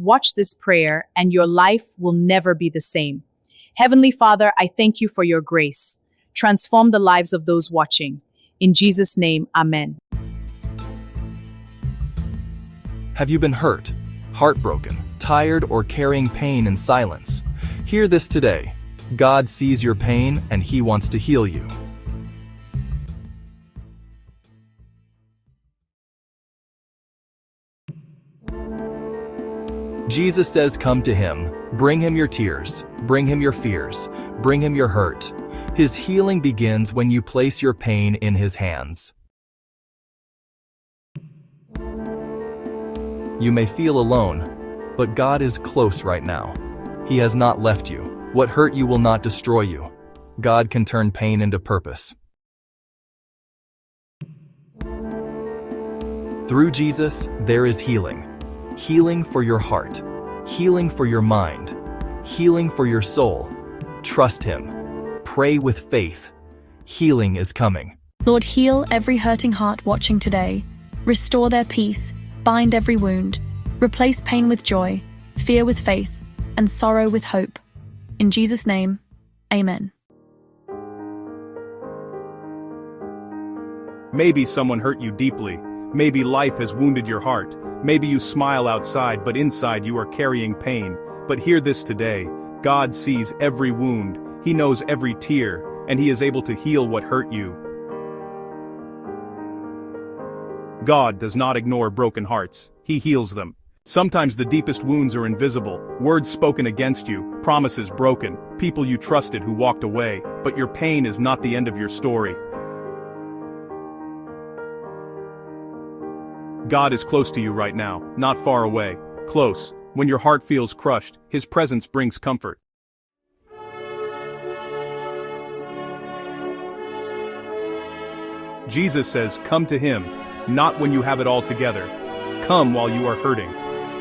Watch this prayer, and your life will never be the same. Heavenly Father, I thank you for your grace. Transform the lives of those watching. In Jesus' name, Amen. Have you been hurt, heartbroken, tired, or carrying pain in silence? Hear this today. God sees your pain and He wants to heal you. Jesus says, come to Him. Bring Him your tears. Bring Him your fears. Bring Him your hurt. His healing begins when you place your pain in His hands. You may feel alone, but God is close right now. He has not left you. What hurt you will not destroy you. God can turn pain into purpose. Through Jesus, there is healing. Healing for your heart. Healing for your mind. Healing for your soul. Trust Him. Pray with faith. Healing is coming. Lord, heal every hurting heart watching today. Restore their peace. Bind every wound. Replace pain with joy, fear with faith, and sorrow with hope. In Jesus' name, Amen. Maybe someone hurt you deeply. Maybe life has wounded your heart. Maybe you smile outside, but inside you are carrying pain. But hear this today. God sees every wound. He knows every tear, and He is able to heal what hurt you. God does not ignore broken hearts. He heals them. Sometimes the deepest wounds are invisible, words spoken against you, promises broken, people you trusted who walked away, but your pain is not the end of your story. God is close to you right now, not far away. Close. When your heart feels crushed, His presence brings comfort. Jesus says, come to Him, not when you have it all together. Come while you are hurting.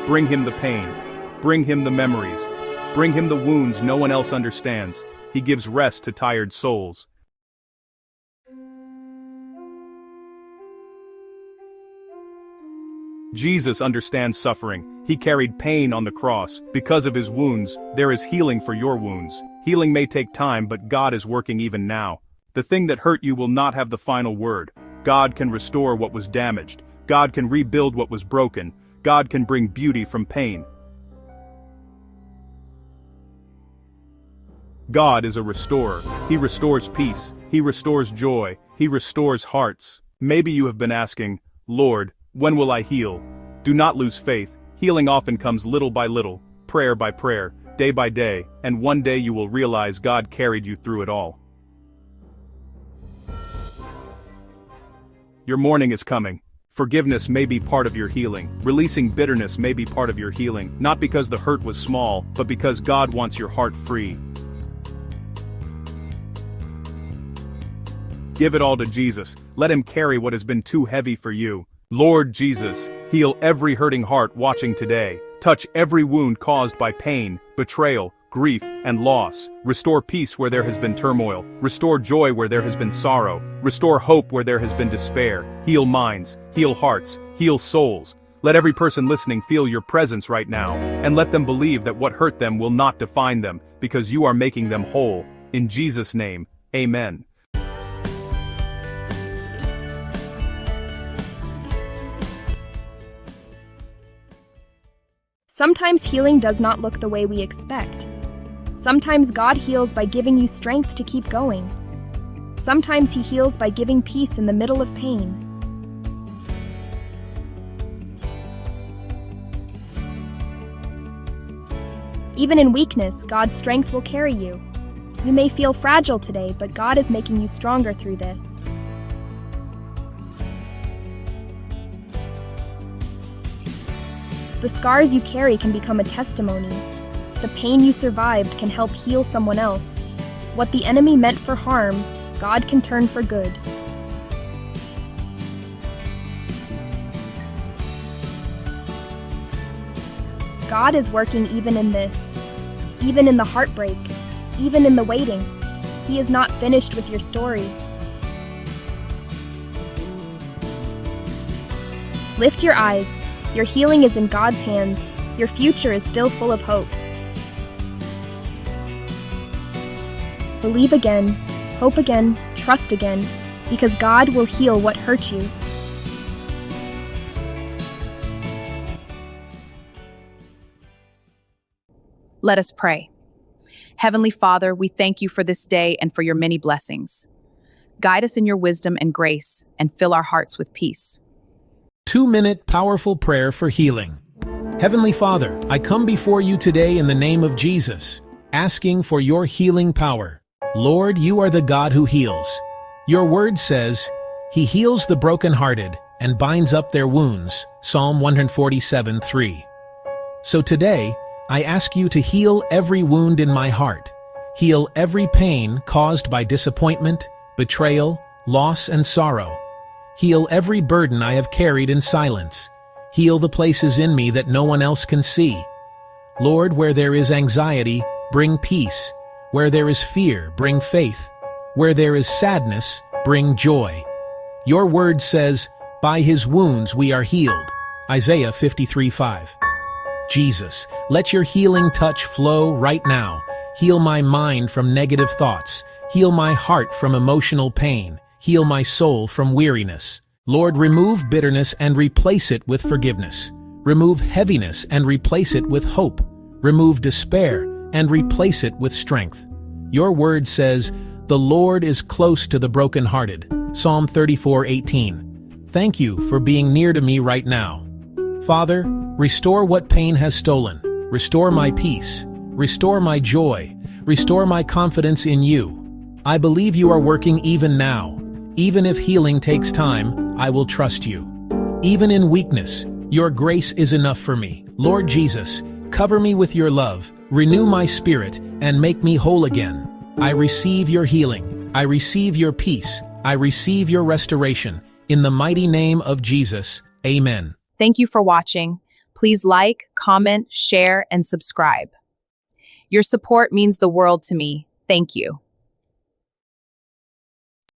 Bring Him the pain. Bring Him the memories. Bring Him the wounds no one else understands. He gives rest to tired souls. Jesus understands suffering. He carried pain on the cross. Because of His wounds, there is healing for your wounds. Healing may take time, but God is working even now. The thing that hurt you will not have the final word. God can restore what was damaged. God can rebuild what was broken. God can bring beauty from pain. God is a restorer. He restores peace. He restores joy. He restores hearts. Maybe you have been asking, Lord, when will I heal? Do not lose faith. Healing often comes little by little, prayer by prayer, day by day, and one day you will realize God carried you through it all. Your morning is coming. Forgiveness may be part of your healing. Releasing bitterness may be part of your healing, not because the hurt was small, but because God wants your heart free. Give it all to Jesus. Let Him carry what has been too heavy for you. Lord Jesus, heal every hurting heart watching today. Touch every wound caused by pain, betrayal, grief, and loss. Restore peace where there has been turmoil. Restore joy where there has been sorrow. Restore hope where there has been despair. Heal minds, heal hearts, heal souls. Let every person listening feel your presence right now, and let them believe that what hurt them will not define them, because you are making them whole. In Jesus' name, Amen. Sometimes healing does not look the way we expect. Sometimes God heals by giving you strength to keep going. Sometimes He heals by giving peace in the middle of pain. Even in weakness, God's strength will carry you. You may feel fragile today, but God is making you stronger through this. The scars you carry can become a testimony. The pain you survived can help heal someone else. What the enemy meant for harm, God can turn for good. God is working even in this, even in the heartbreak, even in the waiting. He is not finished with your story. Lift your eyes. Your healing is in God's hands, Your future is still full of hope. Believe again, hope again, trust again, because God will heal what hurt you. Let us pray. Heavenly Father, we thank you for this day and for your many blessings. Guide us in your wisdom and grace, and fill our hearts with peace. 2-minute powerful prayer for healing. Heavenly Father, I come before you today in the name of Jesus, asking for your healing power. Lord, you are the God who heals. Your word says, He heals the brokenhearted and binds up their wounds, Psalm 147:3. So today, I ask you to heal every wound in my heart. Heal every pain caused by disappointment, betrayal, loss, and sorrow. Heal every burden I have carried in silence. Heal the places in me that no one else can see. Lord, where there is anxiety, bring peace. Where there is fear, bring faith. Where there is sadness, bring joy. Your word says, by his wounds we are healed. Isaiah 53:5. Jesus, let your healing touch flow right now. Heal my mind from negative thoughts. Heal my heart from emotional pain. Heal my soul from weariness. Lord, remove bitterness and replace it with forgiveness. Remove heaviness and replace it with hope. Remove despair and replace it with strength. Your word says, the Lord is close to the brokenhearted. Psalm 34:18. Thank you for being near to me right now. Father, restore what pain has stolen. Restore my peace. Restore my joy. Restore my confidence in you. I believe you are working even now. Even if healing takes time, I will trust you. Even in weakness, your grace is enough for me. Lord Jesus, cover me with your love, renew my spirit, and make me whole again. I receive your healing. I receive your peace. I receive your restoration. In the mighty name of Jesus, amen. Thank you for watching. Please like, comment, share, and subscribe. Your support means the world to me. Thank you.